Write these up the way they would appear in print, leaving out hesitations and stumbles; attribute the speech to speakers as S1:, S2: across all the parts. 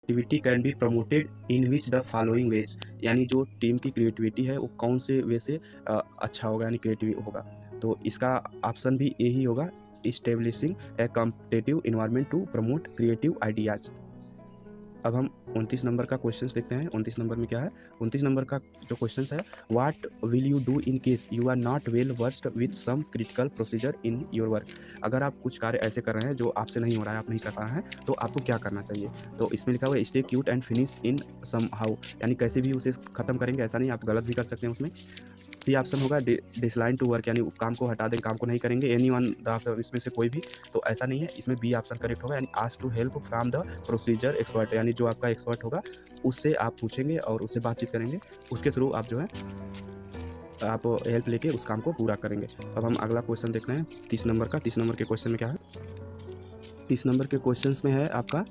S1: Creativity can be promoted in which the following veg, यानी जो team की creativity है वो कौन से वे से अच्छा होगा यानी क्रिएटिव होगा। तो इसका ऑप्शन भी ए ही होगा, establishing a competitive environment to promote creative ideas. अब हम 29 नंबर का क्वेश्चन देखते हैं। 29 नंबर में क्या है? 29 नंबर का जो क्वेश्चन है, what will you do in case you are not well versed with some critical procedure in your work. अगर आप कुछ कार्य ऐसे कर रहे हैं जो आपसे नहीं हो रहा है, आप नहीं कर पा रहे हैं, तो आपको क्या करना चाहिए? तो इसमें लिखा हुआ है stay cute and finish in somehow, यानी कैसे भी उसे खत्म करेंगे, ऐसा नहीं, आप गलत भी कर सकते हैं उसमें। सी ऑप्शन होगा डिसलाइन टू वर्क, यानी काम को हटा दें, काम को नहीं करेंगे, एनी वन द इसमें से कोई भी, तो ऐसा नहीं है। इसमें बी ऑप्शन करेक्ट होगा, यानी ask to help from the procedure expert, यानी जो आपका एक्सपर्ट होगा उससे आप पूछेंगे और उससे बातचीत करेंगे, उसके थ्रू आप जो है आप हेल्प लेके उस काम को पूरा करेंगे। अब हम अगला क्वेश्चन देख रहे हैं 30 नंबर का। 30 नंबर के क्वेश्चन में क्या है? 30 नंबर के क्वेश्चन में है आपका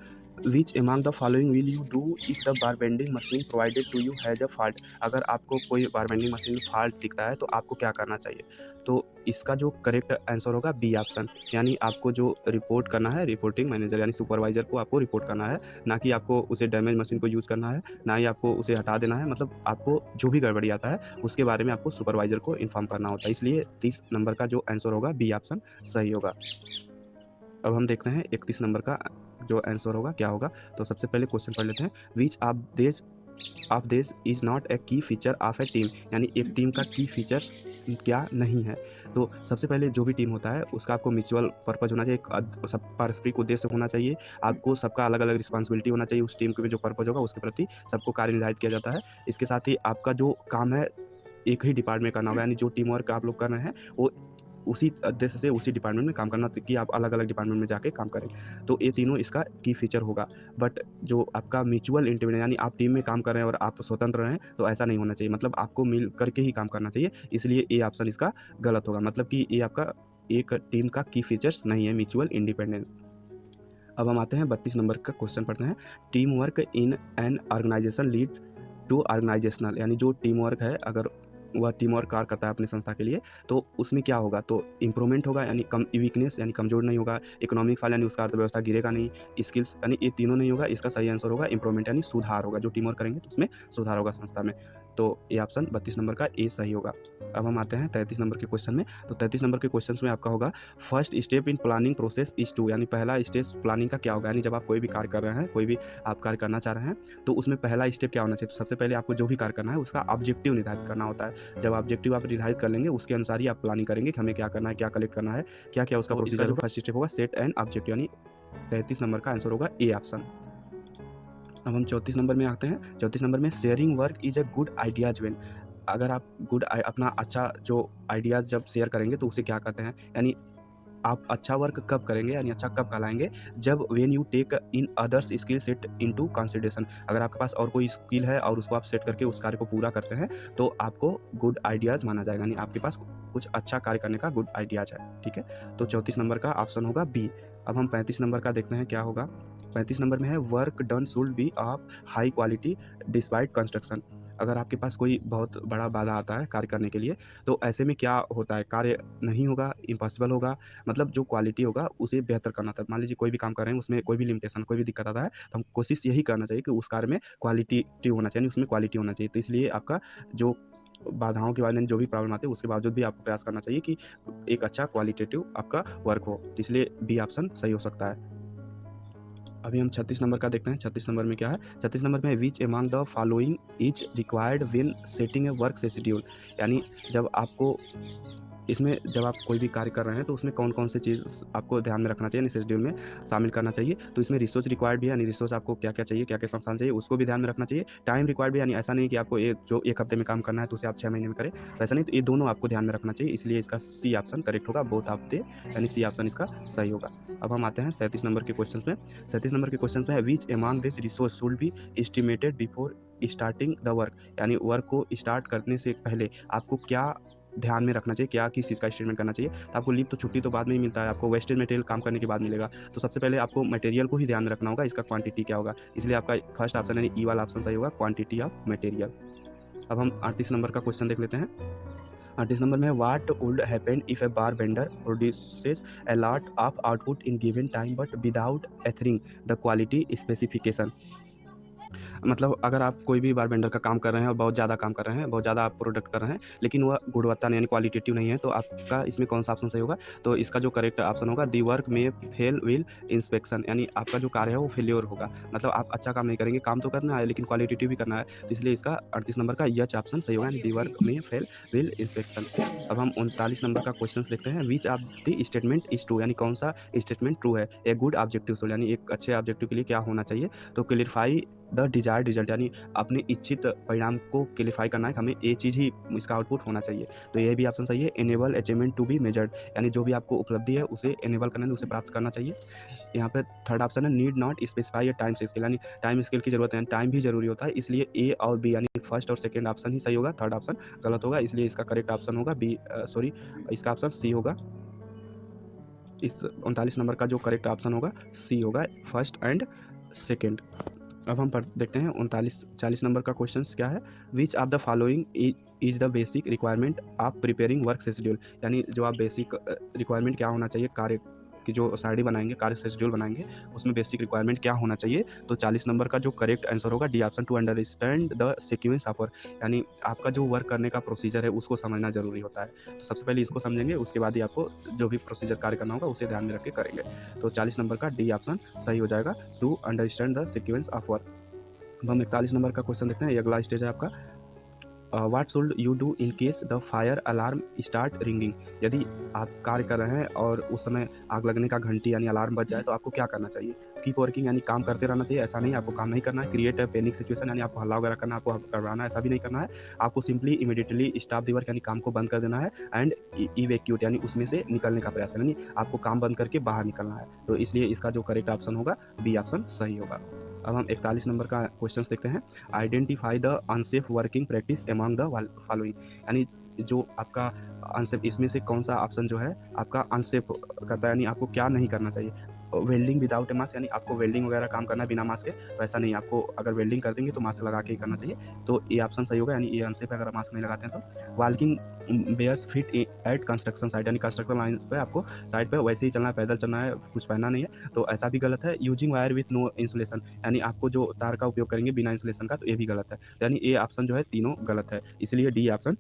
S1: which among the following will you do if the bar bending machine provided to you has a fault. अगर आपको कोई बार बेंडिंग मशीन में फॉल्ट दिखता है तो आपको क्या करना चाहिए? तो इसका जो करेक्ट आंसर होगा बी ऑप्शन, यानी आपको जो रिपोर्ट करना है, रिपोर्टिंग मैनेजर यानी सुपरवाइजर को आपको रिपोर्ट करना है, ना कि आपको उसे डैमेज मशीन को यूज़ करना है, ना ही आपको उसे हटा देना है। मतलब आपको जो भी गड़बड़ी आता है उसके बारे में आपको सुपरवाइजर को इन्फॉर्म करना होता है, इसलिए 30 नंबर का जो आंसर होगा बी ऑप्शन सही होगा। अब हम देखते हैं 31 नंबर का जो आंसर होगा क्या होगा। तो सबसे पहले क्वेश्चन पढ़ लेते हैं, which of this is not a की फीचर ऑफ ए टीम, यानी एक टीम का की फीचर्स क्या नहीं है। तो सबसे पहले जो भी टीम होता है उसका आपको म्यूचुअल पर्पज होना चाहिए, सब पारस्परिक उद्देश्य होना चाहिए, आपको सबका अलग अलग रिस्पॉन्सिबिलिटी होना चाहिए, उस टीम के जो पर्पज होगा उसके प्रति सबको कार्य निर्धारित किया जाता है। इसके साथ ही आपका जो काम है एक ही डिपार्टमेंट करना होगा, यानी जो टीम वर्क आप लोग कर रहे हैं वो उसी उद्देश्य से उसी डिपार्टमेंट में काम करना, कि आप अलग अलग डिपार्टमेंट में जाके काम करें। तो ये तीनों इसका की फीचर होगा। बट जो आपका म्यूचुअल इंटेलिजेंस, यानी आप टीम में काम कर रहे हैं और आप स्वतंत्र हैं, तो ऐसा नहीं होना चाहिए, मतलब आपको मिल करके ही काम करना चाहिए, इसलिए ए ऑप्शन इसका गलत होगा, मतलब कि ये आपका एक टीम का की फीचर्स नहीं है म्यूचुअल इंडिपेंडेंस। अब हम आते हैं 32 नंबर का क्वेश्चन पढ़ते हैं, team work in an organisation lead to organisational, यानी जो टीम वर्क है अगर वह टीम वर्क कार्य करता है अपनी संस्था के लिए तो उसमें क्या होगा? तो इंप्रूवमेंट होगा, यानी कम वीकनेस यानी कमजोर नहीं होगा, इकोनॉमिक फाल यानी उसका अर्थव्यवस्था गिरेगा नहीं, स्किल्स यानी ये तीनों नहीं होगा। इसका सही आंसर होगा इंप्रूवमेंट, यानी सुधार होगा, जो टीम वर्क करेंगे तो उसमें सुधार होगा संस्था में। तो ये ऑप्शन 32 नंबर का ए सही होगा। अब हम आते हैं 33 नंबर के क्वेश्चन में। तो 33 नंबर के क्वेश्चन में आपका होगा first step in planning process is to, यानी पहला स्टेज प्लानिंग का क्या होगा? यानी जब आप कोई भी कार्य कर रहे हैं, कोई भी आप कार्य करना चाह रहे हैं, तो उसमें पहला स्टेप क्या होना चाहिए? तो सबसे पहले आपको जो भी कार्य करना है उसका ऑब्जेक्टिव निर्धारित करना होता है। जब ऑब्जेक्टिव आप निर्धारित कर लेंगे उसके अनुसार ही आप प्लानिंग करेंगे कि हमें क्या करना है, क्या कलेक्ट करना है, क्या क्या उसका प्रोसीजर होगा। फर्स्ट स्टेप होगा सेट एंड ऑब्जेक्टिव, यानी 33 नंबर का आंसर होगा ए ऑप्शन। अब हम 34 नंबर में आते हैं। 34 नंबर में sharing work is a good ideas when, अगर आप अपना अच्छा जो आइडियाज़ जब शेयर करेंगे तो उसे क्या कहते हैं? यानी आप अच्छा वर्क कब करेंगे, यानी अच्छा कब कहलाएँगे? जब when you take in others skill set into consideration, अगर आपके पास और कोई स्किल है और उसको आप सेट करके उस कार्य को पूरा करते हैं तो आपको गुड आइडियाज़ माना जाएगा, यानी आपके पास कुछ अच्छा कार्य करने का गुड आइडियाज़ है। ठीक है? तो 34 नंबर का ऑप्शन होगा बी। अब हम 35 नंबर का देखते हैं क्या होगा। 35 नंबर में है work done should be of high quality despite construction, अगर आपके पास कोई बहुत बड़ा बाधा आता है कार्य करने के लिए तो ऐसे में क्या होता है? कार्य नहीं होगा, इम्पॉसिबल होगा, मतलब जो क्वालिटी होगा उसे बेहतर करना था। मान लीजिए कोई भी काम कर रहे हैं उसमें कोई भी लिमिटेशन, कोई भी दिक्कत आता है तो हम कोशिश यही करना चाहिए कि उस कार्य में क्वालिटी होना चाहिए, उसमें क्वालिटी होना चाहिए। तो इसलिए आपका जो बाधाओं के बारे में जो भी प्रॉब्लम आती है उसके बावजूद भी आपको प्रयास करना चाहिए कि एक अच्छा क्वालिटेटिव आपका वर्क हो, इसलिए बी ऑप्शन सही हो सकता है। अभी हम 36 नंबर का देखते हैं। 36 नंबर में क्या है? 36 नंबर में विच among the following is required when setting A work schedule, यानी जब आपको इसमें जब आप कोई भी कार्य कर रहे हैं तो उसमें कौन-कौन सी चीज़ आपको ध्यान में रखना चाहिए, यानी शेड्यूल में शामिल करना चाहिए। तो इसमें रिसोर्स रिक्वायर्ड भी है, यानी रिसोर्स आपको क्या-क्या चाहिए, क्या-क्या संसाधन चाहिए उसको भी ध्यान में रखना चाहिए। टाइम रिक्वायर्ड भी, यानी ऐसा नहीं कि आपको जो 1 हफ्ते में काम करना है तो उसे आप 6 महीने में करें, तो ऐसा नहीं, तो ये दोनों आपको ध्यान में रखना चाहिए, इसलिए इसका सी ऑप्शन करेक्ट होगा, बोथ ऑफ द, यानी सी ऑप्शन इसका सही होगा। अब हम आते हैं 37 नंबर के क्वेश्चन में। 37 नंबर के क्वेश्चन में है which among this resource should be estimated before starting the work, यानी वर्क को स्टार्ट करने से पहले आपको क्या ध्यान में रखना चाहिए, क्या किस चीज़ का स्टेटमेंट करना चाहिए। तो आपको लीव तो छुट्टी तो बाद में ही मिलता है, आपको वेस्टेज मटेरियल काम करने के बाद मिलेगा, तो सबसे पहले आपको मटेरियल को ही ध्यान में रखना होगा, इसका क्वांटिटी क्या होगा, इसलिए आपका फर्स्ट ऑप्शन यानी ई वाला ऑप्शन सही होगा, क्वांटिटी ऑफ मटेरियल। अब हम 38 नंबर का क्वेश्चन देख लेते हैं। 38 नंबर में what would happen if a bar vendor produces a lot of output in given time but without altering the quality specification, मतलब अगर आप कोई भी बारबेंडर का काम कर रहे हैं और बहुत ज़्यादा काम कर रहे हैं, बहुत ज़्यादा आप प्रोडक्ट कर रहे हैं, लेकिन वह गुणवत्ता यानी क्वालिटेटिव नहीं है, तो आपका इसमें कौन सा ऑप्शन सही होगा? तो इसका जो करेक्ट ऑप्शन होगा, दी वर्क में फेल विल इंस्पेक्शन, यानी आपका जो कार्य है वो फेल्योर होगा। मतलब आप अच्छा काम नहीं करेंगे, काम तो करना है लेकिन क्वालिटेटिव भी करना है, तो इसलिए इसका 38 नंबर का यच ऑप्शन सही होगा, यानी दी वर्क में फेल विल इंस्पेक्शन। अब हम 39 नंबर का क्वेश्चन देखते हैं, which of the statement is true, यानी कौन सा स्टेटमेंट ट्रू है? ए गुड ऑब्जेक्टिव सोल, यानी एक अच्छे ऑब्जेक्टिव के लिए क्या होना चाहिए? तो क्लियरफाई द डिजायर्ड रिजल्ट, यानी अपने इच्छित परिणाम को क्लियरफाई करना है कि हमें ये चीज़ ही इसका आउटपुट होना चाहिए, तो ये भी ऑप्शन सही है। Enable achievement to be measured, यानी जो भी आपको उपलब्धि है उसे एनेबल करना है, उसे प्राप्त करना चाहिए। यहाँ पे थर्ड ऑप्शन है, need not specify A time scale, यानी टाइम स्केल की जरूरत है, टाइम भी जरूरी होता है, इसलिए ए और बी यानी फर्स्ट और सेकेंड ऑप्शन ही सही होगा, थर्ड ऑप्शन गलत होगा, इसलिए इसका करेक्ट ऑप्शन होगा बी, सॉरी इसका ऑप्शन सी होगा। इस 39 नंबर का जो करेक्ट ऑप्शन होगा सी होगा, फर्स्ट एंड सेकेंड। अब हम देखते हैं 39-40 नंबर का क्वेश्चन क्या है, which of the following is the basic requirement of preparing work schedule, यानी जो आप बेसिक रिक्वायरमेंट क्या होना चाहिए कार्य की, जो सारणी बनाएंगे, कार्य शेड्यूल बनाएंगे, उसमें बेसिक रिक्वायरमेंट क्या होना चाहिए? तो 40 नंबर का जो करेक्ट आंसर होगा D option, to understand the sequence of work, यानी आपका जो वर्क करने का प्रोसीजर है उसको समझना जरूरी होता है, तो सबसे पहले इसको समझेंगे, उसके बाद ही आपको जो भी प्रोसीजर कार्य करना होगा उसे ध्यान में रख के करेंगे। तो 40 नंबर का डी ऑप्शन सही हो जाएगा, to understand the sequence of work. अब हम 41 नंबर का क्वेश्चन देखते हैं, ये अगला स्टेज है आपका, what should you do in case the fire alarm start ringing, यदि आप कार्य कर रहे हैं और उस समय आग लगने का घंटी यानी अलार्म बज जाए तो आपको क्या करना चाहिए? कीप वर्किंग, यानी काम करते रहना चाहिए, ऐसा नहीं आपको काम नहीं करना है। क्रिएट अ पैनिक सिचुएशन, यानी आपको हल्ला वगैरह करना, आपको करवाना, ऐसा भी नहीं करना है, आपको simply immediately stop the work, यानी काम को बंद कर देना है, एंड इवैक्यूएट, यानी उसमें से निकलने का प्रयास है, यानी आपको काम बंद करके बाहर निकलना है, तो इसलिए इसका जो करेक्ट ऑप्शन होगा बी ऑप्शन सही होगा। अब हम 41 नंबर का क्वेश्चन देखते हैं, identify the unsafe working practice among the following, यानी जो आपका अनसेफ, इसमें से कौन सा ऑप्शन जो है आपका अनसेफ करता है, यानी आपको क्या नहीं करना चाहिए? वेल्डिंग विदाउट ए मास्क, यानी आपको वेल्डिंग वगैरह काम करना है बिना मास्क के, वैसा नहीं, आपको अगर वेल्डिंग कर देंगे तो मास्क लगा के ही करना चाहिए, तो ये ऑप्शन सही होगा, यानी ये अनसेफ है अगर मास्क नहीं लगाते हैं तो। Walking bears fit at construction site, यानी कंस्ट्रक्शन लाइन पे आपको साइड पे वैसे ही चलना है, पैदल चलना है, कुछ पहनना नहीं है, तो ऐसा भी गलत है। Using wire with no insulation, यानी आपको जो तार का उपयोग करेंगे बिना इंसुलेशन का, तो ये भी गलत है, यानी ये ऑप्शन जो है तीनों गलत है, इसलिए डी ऑप्शन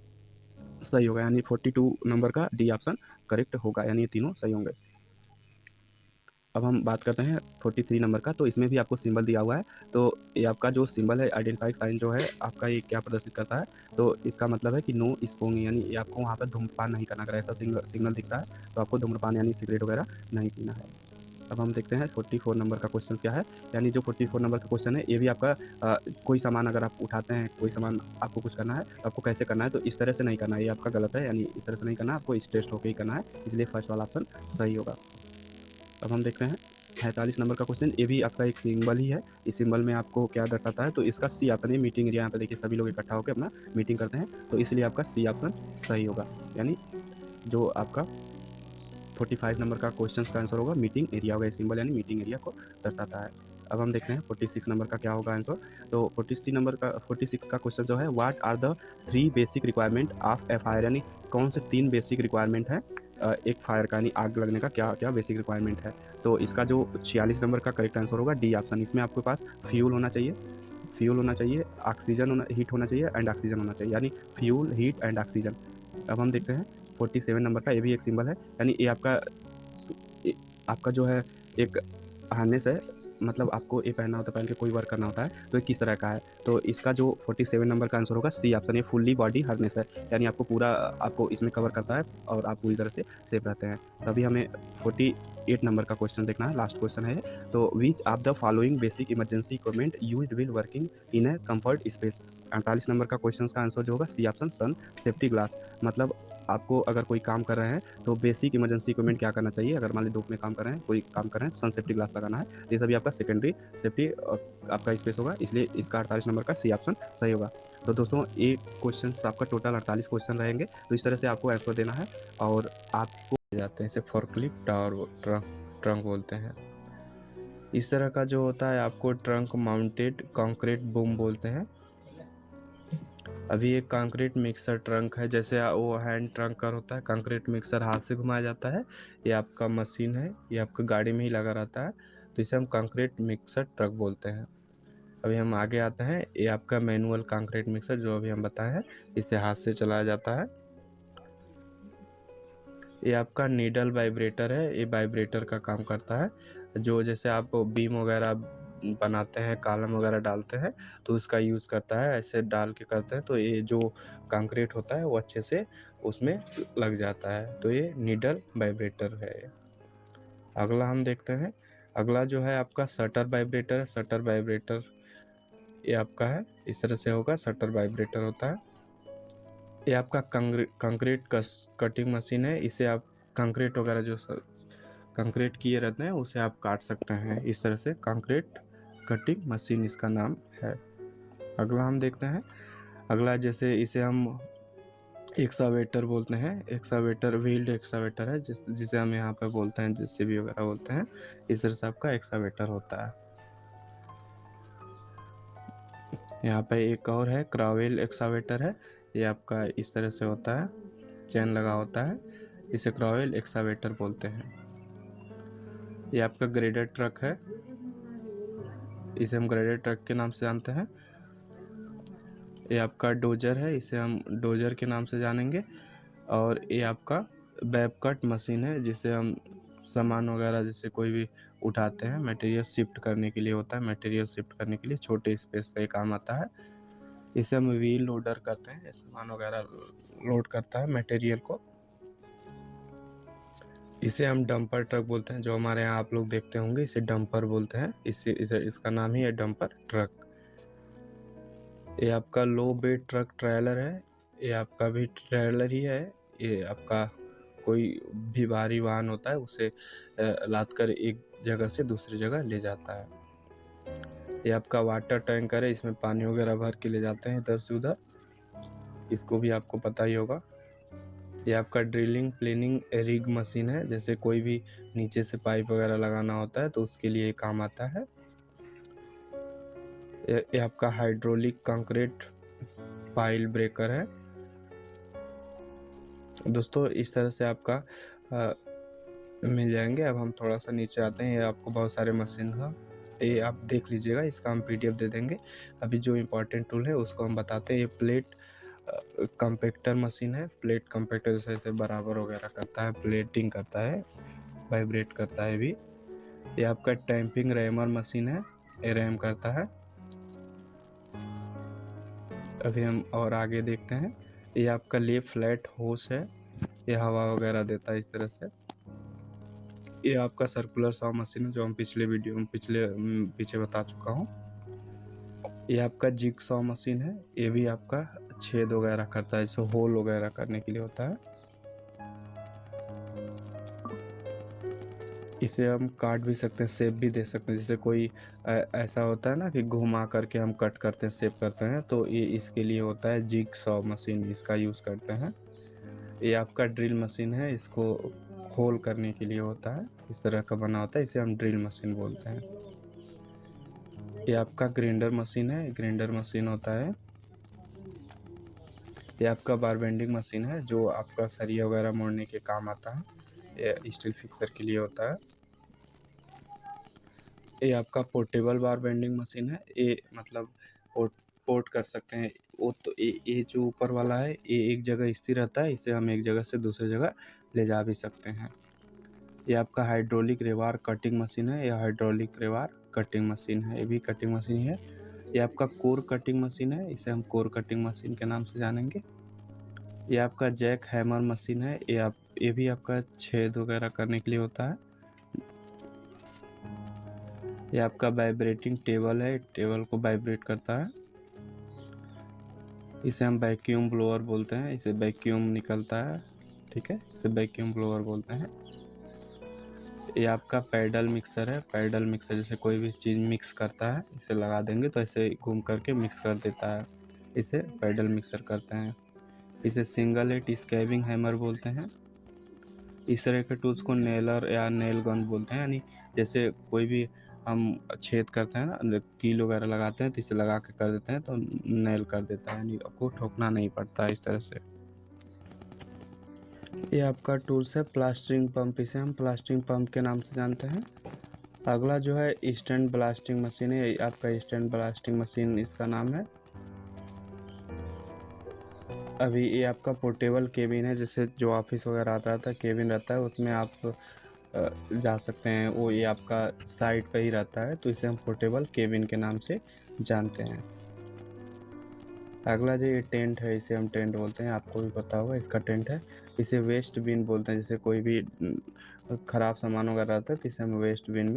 S1: सही होगा, यानी 42 नंबर का डी ऑप्शन करेक्ट होगा, यानी ये तीनों सही होंगे। अब हम बात करते हैं 43 नंबर का, तो इसमें भी आपको सिंबल दिया हुआ है, तो ये आपका जो सिंबल है, आइडेंटिफाइंग साइन जो है आपका, ये क्या प्रदर्शित करता है? तो इसका मतलब है कि नो स्मोकिंग, यानी ये आपको वहाँ पर धूम्रपान नहीं करना, अगर ऐसा सिग्नल दिखता है तो आपको धूम्रपान यानी सिगरेट वगैरह नहीं पीना है। अब हम देखते हैं 44 नंबर का क्वेश्चन क्या है, यानी जो 44 नंबर का क्वेश्चन है ये भी आपका कोई सामान अगर आप उठाते हैं, कोई सामान आपको कुछ करना है तो आपको कैसे करना है? तो इस तरह से नहीं करना है, ये आपका गलत है, यानी इस तरह से नहीं करना है, आपको स्ट्रेट होकर ही करना है, इसलिए फर्स्ट वाला ऑप्शन सही होगा। अब हम देखते हैं 45 नंबर का क्वेश्चन, ये भी आपका एक सिंबल ही है, इस सिंबल में आपको क्या दर्शाता है? तो इसका सी ऑप्शन है, मीटिंग एरिया, यहाँ पे देखिए सभी लोग इकट्ठा होकर अपना मीटिंग करते हैं, तो इसलिए आपका सी ऑप्शन सही होगा, यानी जो आपका 45 नंबर का क्वेश्चन का आंसर होगा मीटिंग एरिया होगा, सिंबल यानी मीटिंग एरिया को दर्शाता है। अब हम देखते हैं 46 नंबर का क्या होगा आंसर, तो 46 का क्वेश्चन जो है, what are the 3 basic requirement of a fire, यानी कौन से 3 बेसिक रिक्वायरमेंट है एक फायर का, यानी आग लगने का क्या क्या बेसिक रिक्वायरमेंट है? तो इसका जो 46 नंबर का करेक्ट आंसर होगा डी ऑप्शन, इसमें आपके पास फ्यूल होना चाहिए, ऑक्सीजन हीट होना चाहिए, एंड ऑक्सीजन होना चाहिए, यानी फ्यूल, हीट एंड ऑक्सीजन। अब हम देखते हैं 47 नंबर का, ये भी एक सिंबल है, यानी ये आपका जो है एक हार्नेस है, मतलब आपको ये पहनना होता है, पहन के कोई वर्क करना होता है, तो ये किस तरह का है? तो इसका जो 47 नंबर का आंसर होगा सी ऑप्शन, ये फुल्ली बॉडी हार्नेस है, यानी आपको पूरा आपको इसमें कवर करता है और आप पूरी तरह से सेफ रहते हैं। तभी हमें 48 नंबर का क्वेश्चन देखना है, लास्ट क्वेश्चन है, तो which of the following basic emergency equipment used wheel working in a comfort space. 48 number का क्वेश्चन का आंसर जो होगा सी ऑप्शन, सन सेफ्टी ग्लास, मतलब आपको अगर कोई काम कर रहे हैं तो बेसिक इमरजेंसी इक्विपमेंट क्या करना चाहिए? अगर मान लीजिए धूप में काम कर रहे हैं, कोई काम कर रहे हैं, तो सन सेफ्टी ग्लास लगाना है, ये सभी आपका सेकेंडरी सेफ्टी आपका स्पेस होगा, इसलिए इसका 48 नंबर का सी ऑप्शन सही होगा। तो दोस्तों ये क्वेश्चन आपका टोटल 48 क्वेश्चन रहेंगे, तो इस तरह से आपको आंसर देना है, और आपको जाते हैं इसे फोर्कलिफ्ट और ट्रंक बोलते हैं। इस तरह का जो होता है आपको ट्रंक माउंटेड कंक्रीट बूम बोलते हैं। अभी एक कंक्रीट मिक्सर ट्रंक है, जैसे वो हैंड ट्रंकर होता है, कंक्रीट मिक्सर हाथ से घुमाया जाता है, ये आपका मशीन है, ये आपका गाड़ी में ही लगा रहता है, तो इसे हम कंक्रीट मिक्सर ट्रक बोलते हैं। अभी हम आगे आते हैं। ये आपका मैनुअल कंक्रीट मिक्सर जो अभी हम बताए हैं, इसे हाथ से चलाया जाता है। ये आपका नीडल वाइब्रेटर है, ये वाइब्रेटर का काम करता है। जो जैसे आप बीम वगैरह बनाते हैं, कॉलम वगैरह डालते हैं, तो उसका यूज़ करता है। ऐसे डाल के करते हैं तो ये जो कंक्रीट होता है वो अच्छे से उसमें लग जाता है। तो ये नीडल वाइब्रेटर है। अगला हम देखते हैं। अगला जो है आपका शटर वाइब्रेटर है। शटर वाइब्रेटर ये आपका है, इस तरह से होगा। शटर वाइब्रेटर होता है। ये आपका कंक्रीट कटिंग मशीन है। इसे आप कंक्रीट वगैरह जो कंक्रीट किए रहते हैं उसे आप काट सकते हैं। इस तरह से कंक्रीट कटिंग मशीन इसका नाम है। अगला हम देखते हैं। अगला जैसे इसे हम एक्सावेटर बोलते हैं। एक्सावेटर व्हील्ड एक्सावेटर है, जिसे हम यहाँ पे बोलते हैं जेसीबी वगैरह बोलते हैं। इस तरह से आपका एक्सावेटर होता है। यहाँ पे एक और है, क्रावेल एक्सावेटर है। ये आपका इस तरह से होता है, चैन लगा होता है। इसे क्रावेल एक्सावेटर बोलते हैं। ये आपका ग्रेडर ट्रक है। इसे हम ग्रेडर ट्रक के नाम से जानते हैं। ये आपका डोजर है, इसे हम डोजर के नाम से जानेंगे। और ये आपका वेब कट मशीन है, जिसे हम सामान वगैरह जैसे कोई भी उठाते हैं, मटेरियल शिफ्ट करने के लिए होता है। मटेरियल शिफ्ट करने के लिए छोटे स्पेस पे काम आता है। इसे हम व्हील लोडर करते हैं, सामान वगैरह लोड करता है मटेरियल को। इसे हम डंपर ट्रक बोलते हैं। जो हमारे यहाँ आप लोग देखते होंगे इसे डंपर बोलते हैं। इसका नाम ही है डंपर ट्रक। ये आपका लो बेड ट्रक ट्रेलर है। ये आपका भी ट्रेलर ही है। ये आपका कोई भी भारी वाहन होता है उसे लाद कर एक जगह से दूसरी जगह ले जाता है। ये आपका वाटर टैंकर है, इसमें पानी वगैरह भर के ले जाते हैं इधर से उधर। इसको भी आपको पता ही होगा। ये आपका ड्रिलिंग प्लेनिंग रिग मशीन है। जैसे कोई भी नीचे से पाइप वगैरह लगाना होता है तो उसके लिए काम आता है। ये आपका हाइड्रोलिक कंक्रीट पाइल ब्रेकर है। दोस्तों इस तरह से आपका मिल जाएंगे। अब हम थोड़ा सा नीचे आते हैं। ये आपको बहुत सारे मशीन का ये आप देख लीजिएगा, इसका हम पीडीएफ दे देंगे। अभी जो इम्पोर्टेंट टूल है उसको हम बताते हैं। ये प्लेट कंपैक्टर मशीन है। प्लेट कंपैक्टर जैसे ऐसे बराबर वगैरह करता है, प्लेटिंग करता है, वाइब्रेट करता है भी। ये आपका टैंपिंग रैमर मशीन है, ये रैम करता है। अभी हम और आगे देखते हैं। ये आपका लिए फ्लैट होस है, ये हवा वगैरह देता है इस तरह से। ये आपका सर्कुलर सॉ मशीन है, जो हम पिछले वीडियो में पीछे बता चुका हूँ। ये आपका जिग सॉ मशीन है। ये भी आपका छेद वगैरह करता है, इसे होल वगैरह करने के लिए होता है। इसे हम काट भी सकते हैं, शेप भी दे सकते हैं। जैसे कोई ऐसा होता है ना कि घुमा करके हम कट करते हैं, शेप करते हैं, तो ये इसके लिए होता है जिग सॉ मशीन, इसका यूज़ करते हैं। ये आपका ड्रिल मशीन है, इसको होल करने के लिए होता है, इस तरह का बना होता है, इसे हम ड्रिल मशीन बोलते हैं। ये आपका ग्राइंडर मशीन है, ग्राइंडर मशीन होता है। ये आपका बार बेंडिंग मशीन है, जो आपका सरिया वगैरह मोड़ने के काम आता है। ये स्टील फिक्सर के लिए होता है। ये आपका पोर्टेबल बार बेंडिंग मशीन है। ये मतलब पोर्ट कर सकते हैं। वो तो ये जो ऊपर वाला है ये एक जगह स्थिर रहता है, इसे हम एक जगह से दूसरी जगह ले जा भी सकते हैं। ये आपका हाइड्रोलिक रेवार कटिंग मशीन है। यह हाइड्रोलिक रेवार कटिंग मशीन है, ये भी कटिंग मशीन है। ये आपका कोर कटिंग मशीन है, इसे हम कोर कटिंग मशीन के नाम से जानेंगे। ये आपका जैक हैमर मशीन है। ये भी आपका छेद वगैरह करने के लिए होता है। ये आपका वाइब्रेटिंग टेबल है, टेबल को वाइब्रेट करता है। इसे हम वैक्यूम ब्लोअर बोलते हैं, इसे वैक्यूम निकलता है, ठीक है, इसे वैक्यूम ब्लोअर बोलते हैं। ये आपका पैडल मिक्सर है। पैडल मिक्सर जैसे कोई भी चीज़ मिक्स करता है, इसे लगा देंगे तो ऐसे घूम करके मिक्स कर देता है, इसे पैडल मिक्सर करते हैं। इसे सिंगल हिट स्कैबिंग हैमर बोलते हैं। इस तरह के टूल्स को नेलर या नेल गन बोलते हैं। यानी जैसे कोई भी हम छेद करते हैं ना, कील वगैरह लगाते हैं, तो इसे लगा के कर देते हैं तो नेल कर देता है, यानी आपको ठोकना नहीं पड़ता है इस तरह से। ये आपका टूल्स है प्लास्टरिंग पंप, इसे हम प्लास्टरिंग पंप के नाम से जानते हैं। अगला जो है स्टैंड ब्लास्टिंग मशीन है, आपका स्टैंड ब्लास्टिंग मशीन इसका नाम है। अभी ये आपका पोर्टेबल केबिन है, जैसे जो ऑफिस वगैरह आता रहता है केबिन रहता है, उसमें आप जा सकते हैं। वो ये आपका साइड पे ही रहता है, तो इसे हम पोर्टेबल केबिन के नाम से जानते हैं। अगला जो ये टेंट है, इसे हम टेंट बोलते हैं, आपको भी पता होगा इसका टेंट है। इसे वेस्ट बिन बोलते हैं, जैसे कोई भी ख़राब सामान वगैरह रहता है तो इसे हम वेस्ट बिन में